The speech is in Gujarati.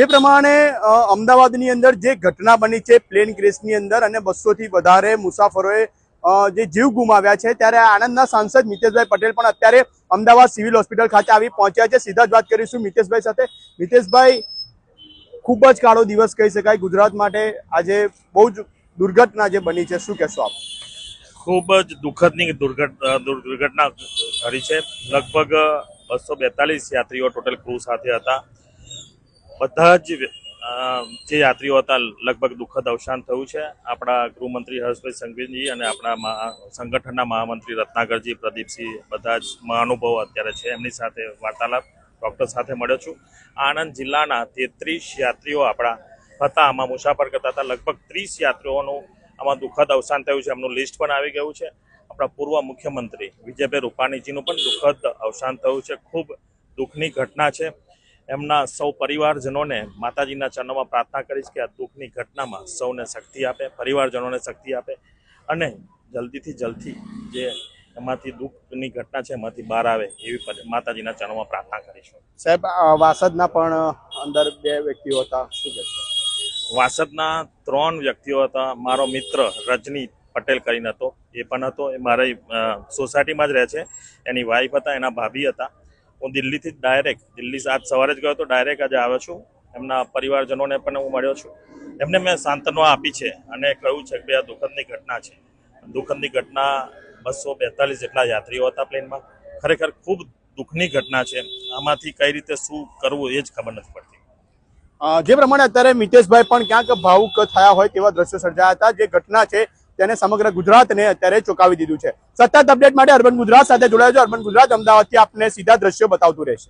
જે પ્રમાણે અમદાવાદની અંદર જે ઘટના બની છે પ્લેન ક્રેશની અંદર અને 200 થી વધારે મુસાફરોએ જે જીવ ગુમાવ્યા છે, ત્યારે આણંદના સાંસદ મિતેશભાઈ પટેલ પણ અત્યારે અમદાવાદ સિવિલ હોસ્પિટલ ખાતે આવી પહોંચ્યા છે। સીધા જ વાત કરીશું મિતેશભાઈ સાથે। મિતેશભાઈ, ખૂબ જ કાળો દિવસ કહી શકાય ગુજરાત માટે। આજે બહુ જ દુર્ઘટના જે બની છે, શું કહેશો આપ? ખૂબ જ દુઃખદની દુર્ઘટના ઘટી છે। લગભગ 242 યાત્રીઓ ટોટલ ક્રૂ સાથે હતા। બધા જ જે યાત્રીઓ હતા લગભગ દુઃખદ અવસાન થયું છે। આપણા ગૃહમંત્રી હર્ષભાઈ સંઘવીજી અને આપણા સંગઠનના મહામંત્રી રત્નાકરજી, પ્રદીપસિંહ, બધા જ મહાનુભાવો અત્યારે છે। એમની સાથે વાર્તાલાપ ડૉક્ટર સાથે મળ્યો છું। આણંદ જિલ્લાના 33 યાત્રીઓ આપણા હતા, આમાં મુસાફર કરતા હતા। લગભગ 30 યાત્રીઓનું આમાં દુઃખદ અવસાન થયું છે। એમનું લિસ્ટ પણ આવી ગયું છે। આપણા પૂર્વ મુખ્યમંત્રી વિજયભાઈ રૂપાણીજીનું પણ દુઃખદ અવસાન થયું છે। ખૂબ દુઃખની ઘટના છે। એમના સૌ પરિવારજનોને માતાજીના ચરણોમાં પ્રાર્થના કરીશ કે આ દુઃખની ઘટનામાં સૌને શક્તિ આપે, પરિવારજનોને શક્તિ આપે અને જલ્દીથી જલ્દી જે એમાંથી દુઃખની ઘટના છે એમાંથી બહાર આવે એવી માતાજીના ચરણોમાં પ્રાર્થના કરીશું। સાહેબ, વાસદના પણ અંદર 2 વ્યક્તિઓ હતા, શું કહેશો? વાસદના 3 વ્યક્તિઓ હતા। મારો મિત્ર રજની પટેલ કરીને હતો, એ પણ હતો। એ મારી સોસાયટીમાં જ રહે છે। એની વાઈફ હતા, એના ભાભી હતા। હું દિલ્હીથી ડાયરેક્ટ દિલ્હી આજ સવારે જ ગયો હતો, ડાયરેક્ટ આજે આવ્યો છું। એમના પરિવારજનોને પણ હું મળ્યો છું। એમને મેં સાંત્વના આપી છે અને કહ્યું છે કે આ દુઃખદની ઘટના છે। દુઃખદની ઘટના 242 જેટલા યાત્રીઓ હતા પ્લેનમાં। ખરેખર ખૂબ દુઃખની ઘટના છે। આમાંથી કઈ રીતે શું કરવું એ જ ખબર નથી પડતી। જે પ્રમાણે અત્યારે મિતેશભાઈ પણ ક્યાંક ભાવુક થયા હોય તેવા દ્રશ્યો સર્જાયા હતા। જે ઘટના છે તેને સમગ્ર ગુજરાતને અત્યારે ચોંકાવી દીધું છે। સતત અપડેટ માટે અર્બન ગુજરાત સાથે જોડાયો છો। અર્બન ગુજરાત અમદાવાદથી આપને સીધા દ્રશ્યો બતાવતું રહેશે।